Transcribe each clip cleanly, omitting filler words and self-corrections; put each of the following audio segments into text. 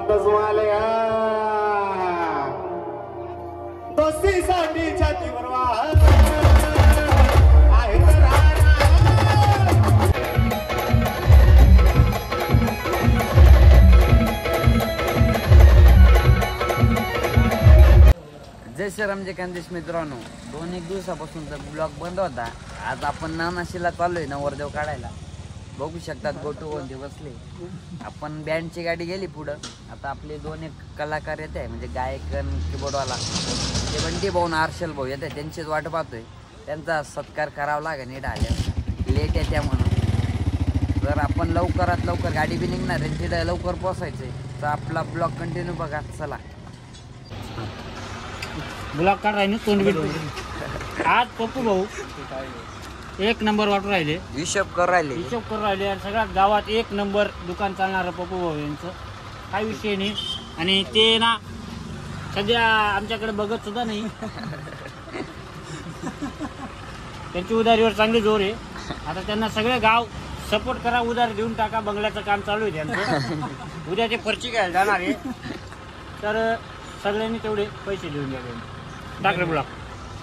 गजवाल्या दोस्तीसाठी छातीवर वाहन आहे जय श्रीराम जय खानदेश मित्रांनो, 2-1 दिवसापासून तर ब्लॉग बंद होता. आज आपण नानाशीला चाललोय नवरदेव काढायला. बघू शकतात गोटू कोणते बसले. आपण बँडची गाडी गेली पुढं. आता आपले 2-1 कलाकार येत आहे, म्हणजे गायक आणि कीबोर्डवाला ते बंटी भाऊ आर्शल भाऊ येत आहे. त्यांचीच वाट पाहतोय. त्यांचा सत्कार करावा लागेल. नीट आल्या लेट येत्या म्हणून. जर आपण लवकरात लवकर गाडी बी निघणार आहे, तिथं लवकर पोहोचायचं आहे, तर आपला ब्लॉग कंटिन्यू बघा. चला ब्लॉग काढ राहिले तोंड आज पप्पू भाऊ 1 नंबर वाटू राहिले. हिशोब करू राहिले आणि सगळ्या गावात 1 नंबर दुकान चालणारं पप्पू भाऊ यांचं काही विषय नाही. आणि ते ना सध्या आमच्याकडे बघत सुद्धा नाही. त्यांची उधारीवर चांगली जोर आहे. आता त्यांना सगळे गाव सपोर्ट करा, उधार देऊन टाका. बंगल्याचं काम चालू आहे त्यांचं. उद्या ते फरची घ्यायला जाणार आहे, तर सगळ्यांनी तेवढे पैसे देऊन द्यावे. टाकले ब्लॉक.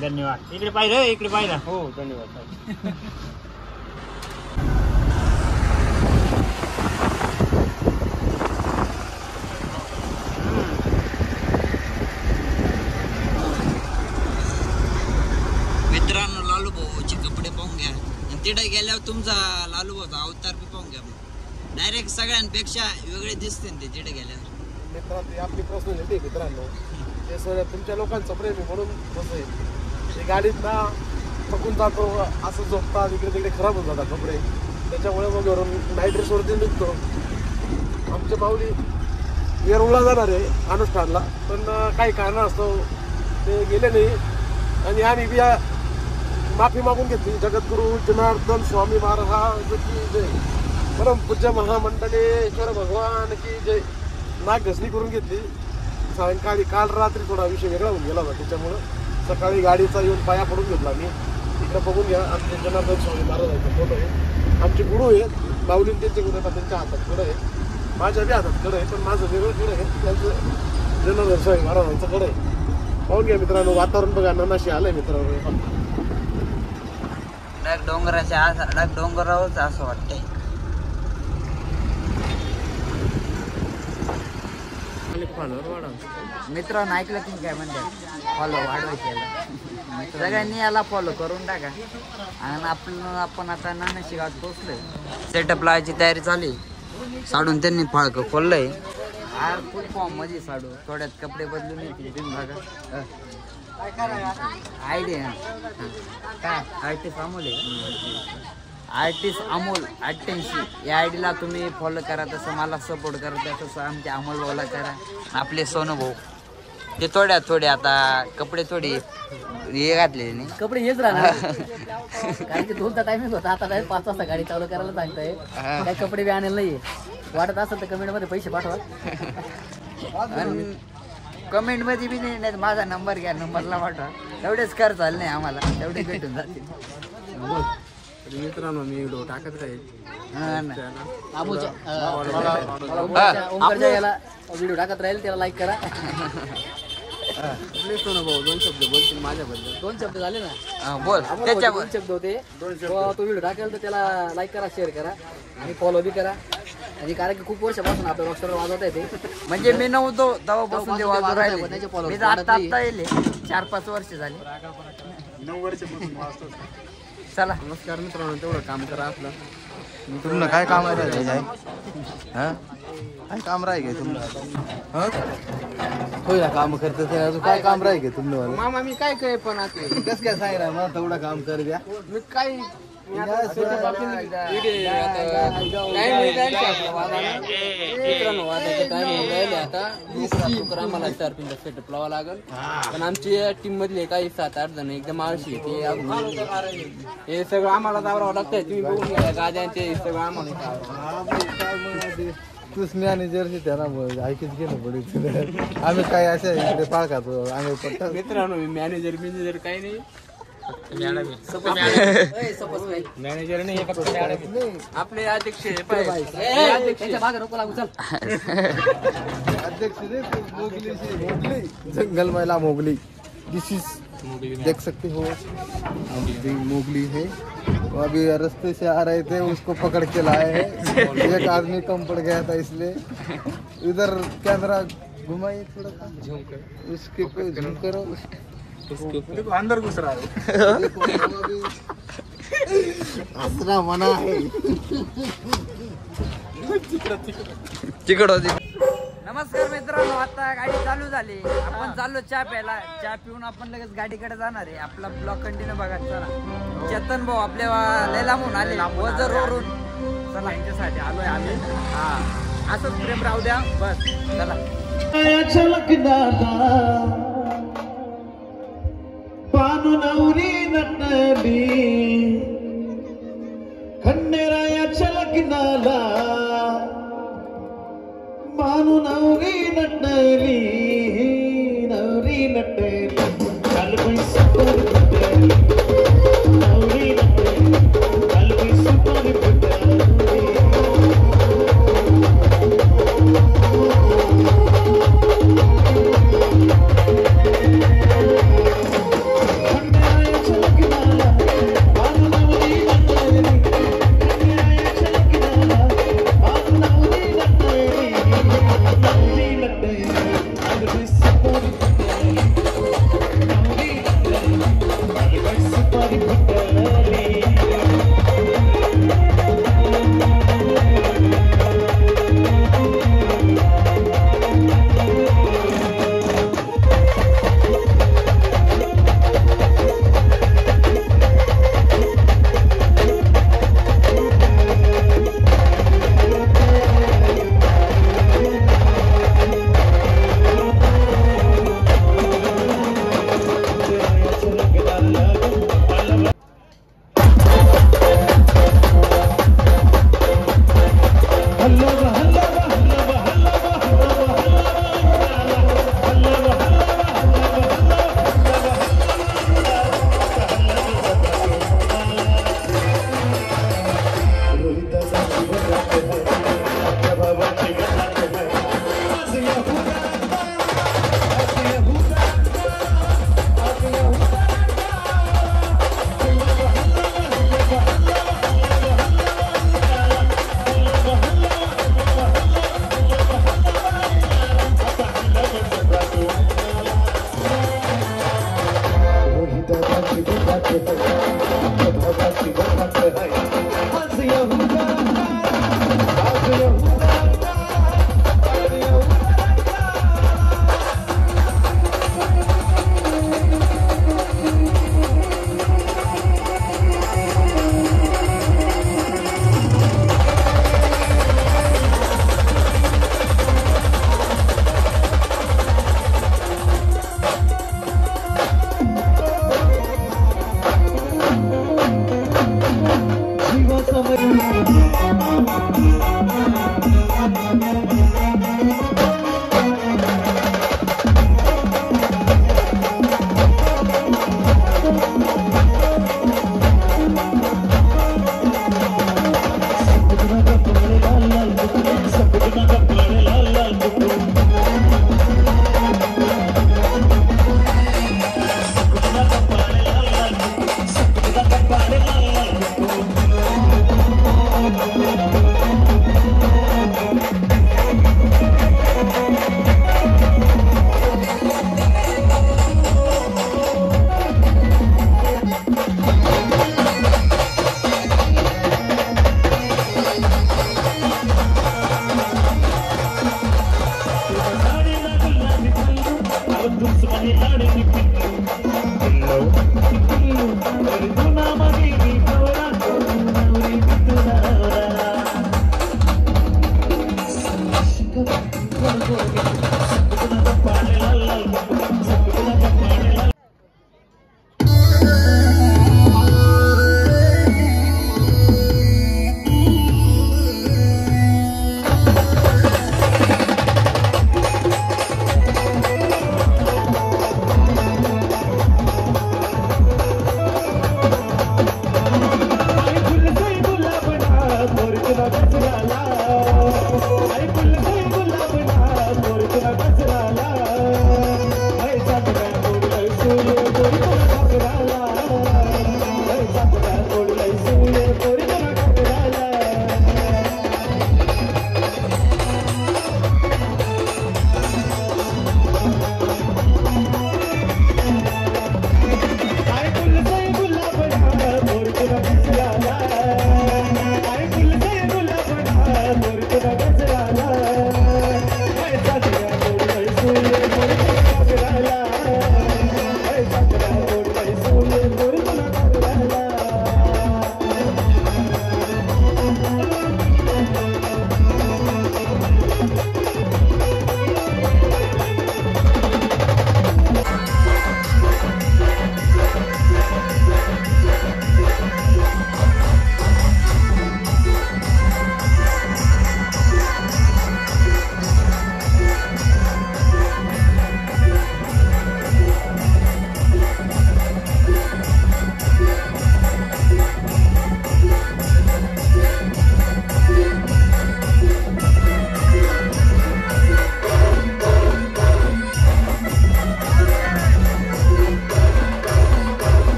धन्यवाद. इकडे पाहिलं, इकडे पाहिलं. हो धन्यवाद. मित्रांनो, लालू भाऊचे कपडे पाहून घ्या. तिथे गेल्यावर तुमचा लालू भाऊचा अवतार बी पाहून घ्या. डायरेक्ट सगळ्यांपेक्षा वेगळे दिसते ते तिथे गेल्यावर. मित्रांनो, आपली पर्सनॅलिटी मित्रांनो, ते सर तुमच्या लोकांचं प्रेम आहे म्हणून कसं आहे, ते गाडीत ना थकून जातो, असं झोपतात, इकडे तिकडे खराब होऊन जातात कपडे. त्याच्यामुळे मग घरून नाईट ड्रेसवरती निघतो. आमच्या माऊली वेरूळला जाणार आहे अनुष्ठानला, पण काही कारण असतो ते गेले नाही. आणि आम्ही बी माफी मागून घेतली. जगद्गुरु जनार्दन स्वामी महाराज की जय, परमपूज्य महामंडलेश्वर भगवान की जय. नाक घसणी करून घेतली सायंकाळी. काल रात्री थोडा विषय वेगळा होऊन गेला होता, त्याच्यामुळं सकाळी गाडीचा येऊन पाया पडून घेतला मी. इकडे बघून घ्या, आमचे जनार्दन स्वामी महाराजांचा फोटो आहे. आमचे गुरु आहेत, माऊलीन त्यांचे गुरु आहेत, त्यांच्या हातात कडं आहे, माझ्या बी हातात कडं आहे, पण माझं वेगळं कडं आहे, त्यांचं जनार्दन स्वामी महाराजांचं कडं आहे. पाहून घ्या मित्रांनो, वातावरण बघा ननाशी आलंय मित्रांनो. डोंगरावरच असं वाटतंय. मित्रांनो, ऐकलं तुम्ही काय म्हणतात? फॉलो वाढवायचे. सगळ्यांनी याला फॉलो करून टाका. आणि आपण आता नानाशी गावात पोहोचलोय. सेटअप लावायची तयारी चालू आहे. साडून त्यांनी फाळकं खोललंय. फुल फॉर्म मध्ये साडू, थोड्यात कपडे बदलून येतील. तुम्ही बघा आयडिया काय आर्टिस्ट अमोल आहे. आर्टिस्ट अमोल 88 या आयडीला तुम्ही फॉलो करा. तसं मला सपोर्ट करा, तसं आमच्या अमोल भाऊला करा. आपले सोनू भाऊ ते थोडे आता कपडे थोडी हे घातले नाही. कपडे हेच राहणार कारण की 2चा टायमिंग होता. आता काय 5 वाजता गाडी चालू करायला सांगताय. काय कपडे बी आणायला नाहीये. वाटत असेल तर कमेंट मध्ये पैसे पाठवा. आणि कमेंट मध्ये बी नाही, माझा नंबर घ्या, नंबरला पाठवा. तेवढेच खर्च झाले नाही आम्हाला, तेवढे भेटून जातील. मित्रांनो, मी व्हिडिओ टाकत राहील. ओमकारच्या याला व्हिडिओ टाकत राहील, त्याला लाईक करा. भाऊ 2 शब्द बोलतील माझ्याबद्दल. 2 शब्द झाले ना, बोल. 2 शब्द होते. तो व्हिडिओ टाकेल तर त्याला लाईक करा, शेअर करा आणि फॉलो बी करा. आणि कारण की खूप वर्षापासून आपल्या रॉकस्टार वाजवता येते. म्हणजे मी नव्हतो तेव्हापासून ते वाजवून राहिले. मी आता येईल 4-5 वर्ष झाली. 9 वर्षापासून वाजतो. चला नमस्कार मित्रांनो, तेवढं काम करा आपलं. तुमनं काय काम राहिलं? काय काम राहील तुमनं? होय ना, काम करतं ते अजून काय काम राहील तुमनं? मामा मी काय काय पण आता कसं काय सांगितलं मला तेवढं काम कर द्या. मी काय मित्रांनो, वादाचे टाइम राहिले. आता आम्हाला स्टारपिनचा सेटअप लावा लागेल. पण आमच्या टीम मधले काही 7-8 जण एकदम आळशी. ते हे सगळं आम्हाला जावं लागतंय. तुम्ही बघून घ्या, गाद्यांचे सगळं आम्हाला. तूच मॅनेजर त्यांना ऐकच घेणं पडेल. आम्ही काय असे इकडे पाळखातो आम्ही. मित्रांनो, मी मॅनेजर काही नाही. मॅनेजर नाही फक्त मॅडम. आपले अध्यक्ष अध्यक्ष मागे नको लागू चल. अध्यक्ष ने तो मोगली से मोगली जंगल महिला मोगली. दिस इज देख सकते हो अभी मोगली है. वो अभी रास्ते से आ रहे थे उसको पकड़ के लाए हैं. एक आदमी कम पड़ गया था इसलिए. इधर कैमरा घुमाइए थोड़ा सा झूम कर उसके पे झूम करो. देखो अंदर घुस रहा है. देखो अभी हंसना मना है. नमस्कार मित्रांनो, आता गाडी चालू झाली. आपण चाललो चहा प्यायला. चहा पिऊन आपण लगेच गाडीकडे जाणार आहे. आपला ब्लॉग कंटिन्यू बघा. चला चेतन भाऊ आपल्या लय लांबून आले वजर वरून. चला यांच्यासाठी आलोय आम्ही. हा असंच प्रेम राहू द्या बस. चला पानुनवरी नटली खंडेरायाच्या लग्नाला. पानुनवरी नटली नवरी नटली कालबाई सुपर फुटली. नवरी नटली कालबाई सुपर फुटली.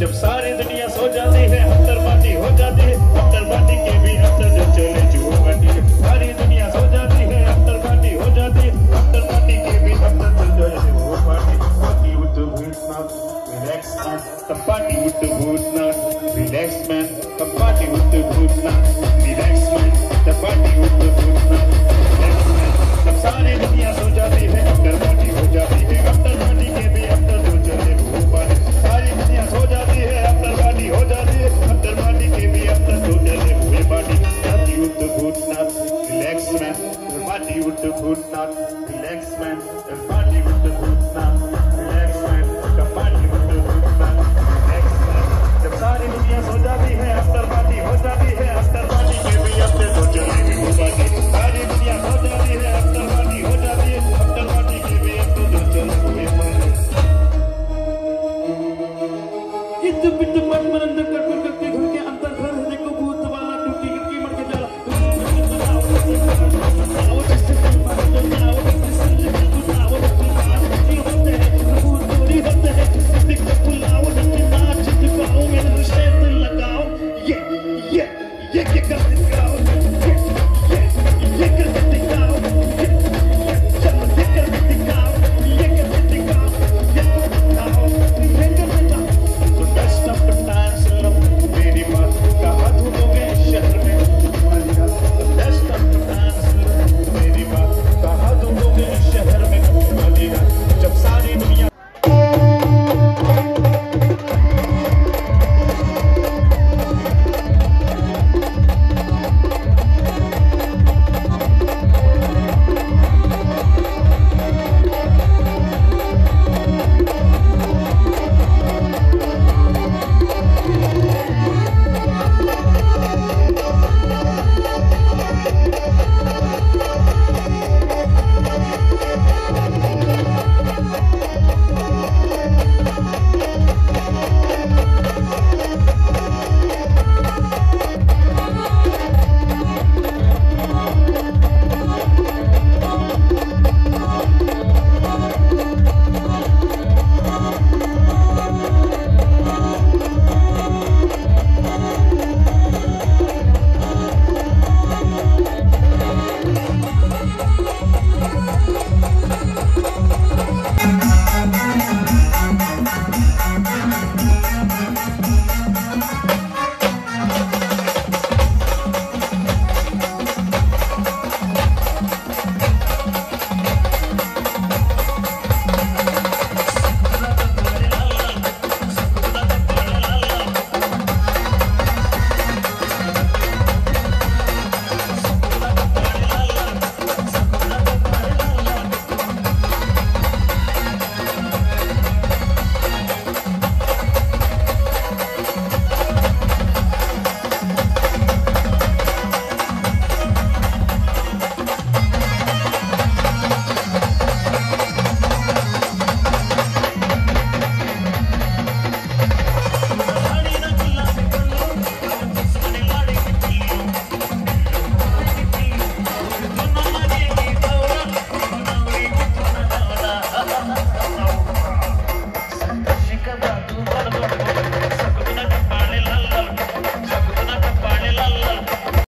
जब सारी दुनिया सो जाती है अफ्तर पार्टी हो जाती है, अफ्तर पार्टी के भी अफ्तर जो चले जुआ पार्टी है। सारी दुनिया सो जाती है अफ्तर पार्टी हो जाती है, अफ्तर पार्टी के भी अफ्तर जो चले जुआ party. Party with the good man, relax man, the party with the good man, relax man, the party with the good man, relax man, the party with the good man, relax man। जब सारी दुनिया so जाती है अफ्तर party हो जाती है, अफ्तर party के भी अफ्तर जो चले जुआ पार्टी। सारी दुनिया सो जाती है अफ्तर पार्टी हो जाती है, अफ्तर पार्टी के भी अफ्तर जो चले हुए party. Party with the good man, relax man, the party with the good man, relax man, the party with